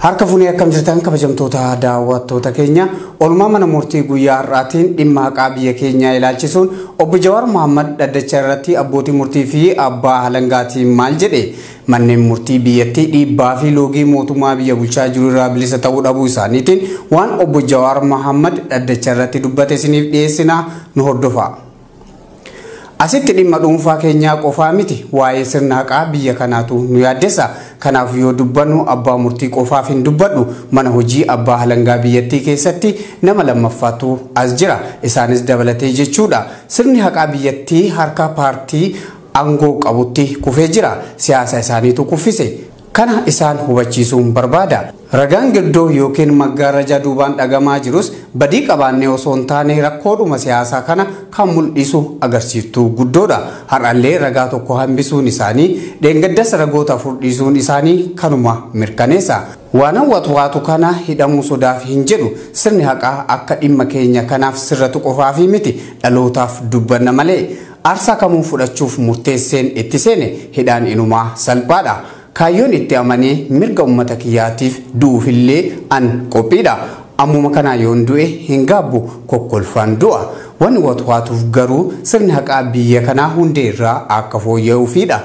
Harka fuunee akkam jirtan kabajamtoota daawwattoota keenya oolmaa mana murtii guyyaa har'aatiin dhimma haqaa biyya keenyaa ilaalchisuun obbo Jawaar Mohammad dhaddacha irratti abbootii murtii fi abbaa alangaatiin maal jedhe manneen murtii biyyattii dhiibbaa fi loogii mootummaa biyya bulchaa jiru irraa bilisa ta'uu dhabuu isaaniitiin waan obbo Jawaar Mohammad dhaddacha irratti dubbate isiniif dhiyeessinaa nu hordofaa. Asitti dhimma dhuunfaa keenyaa qofaa miti waa'ee sirna haqaa biyya kanaatu nu yaaddessa. Kanaaf yoo dubbannu abbaa murtii qofaaf hin dubbadhu mana hojii abbaa alangaa biyyattii keessatti nama lammaffaatu as jira isaanis dabalatee jechuudha. Sirni haqaa biyyattii harka paartii aangoo qabutti kufee jira siyaasa isaaniitu kuffise. Kana isaan hubachiisuun barbaada. Ragaan giddoo yookiin maggaarraja duubaan dhagamaa jirus badii qabaannee osoo hin taane rakkoodhuma siyaasaa kana kan mul'isu agarsiiftuu guddoodha. Har'allee ragaa tokko hambisuun isaanii dheengaddas ragoota furdhiisuun isaanii kanuma mirkaneessa. Waan hawwatu kana hidhamuu sodaaf hin jedhu sirni haqaa akka dhimma keenya kanaaf sirratu qofaaf miti dhalootaaf dubbanna malee aarsaa kamuu fudhachuuf murteesseen itti seene hidhaan inumaa salphaadha. Kaayyoon itti amanee mirga ummata kiyyaatiif du'uufillee an qophiidha. Ammuma kana yoon du'e hin gaabbu kokkolfaan du'a. Wanni watwaatuuf garuu sirni haqaa biyya kanaa hundee irraa akka fooyya'uufidha.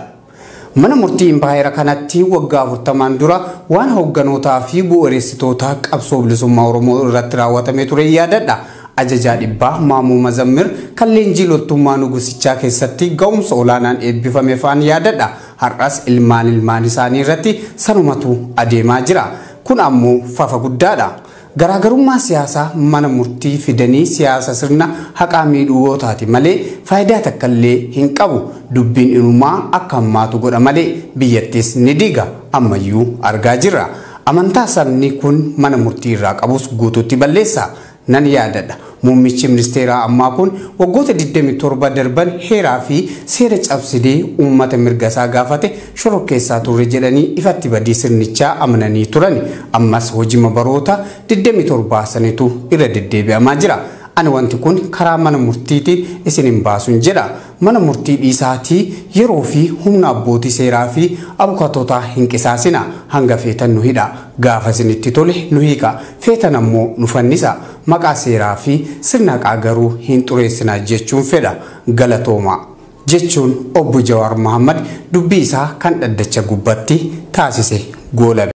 Mana murtii impaayera kanatti waggaa 40 dura waan hogganootaa fi bu'uureessitoota qabsoo bilisummaa Oromoo irratti raawwatame ture yaadadha. Ajajaa dhibbaa Maamuu Mazammir kan leenjii loltummaa nugusichaa keessatti ga'umsa olaanaan eebbifame faan yaadadha. Har'as ilmaan isaanii irratti sanumatu adeemaa jira. Kun ammoo fafa guddaadha. Garaagarummaa siyaasaa mana murtii fidanii siyaasa sirna haqaa miidhuu yoo taate malee faayidaa takkallee hin qabu. Dubbiin inumaa akka hammaatu godha malee biyyattis ni diiga ammayyuu argaa jirra. Amantaa sabni kun mana murtii irraa qabus guutuutti balleessa. Nan yaadadha muummichi ministeeraa ammaa kun waggoota 27 darban heeraa fi seera cabsidee uummata mirga isaa gaafate shororkeessaa ture jedhanii ifatti badii sirnichaa amananii turan. Ammas hojii baroota 27 sanitu irra deddeebi'amaa jira. Ani wanti kun karaa mana murtiitiin isin hin baasun jedha. Mana murtii dhiisaatii yeroo fi humna abbootii seeraa fi abukaatota hin qisaasina. Hanga feetan nu hidha. Gaafa isinitti tole nu hiika. Feetan ammoo nu fannisa. Maqaa seeraa fi sirna haqaa garuu hin xureessina jechuun fedha. Galatooma jechuun obbo Jawaar Mohammad dubbii isaa kan dhaddacha gubbatti taasise goolabe.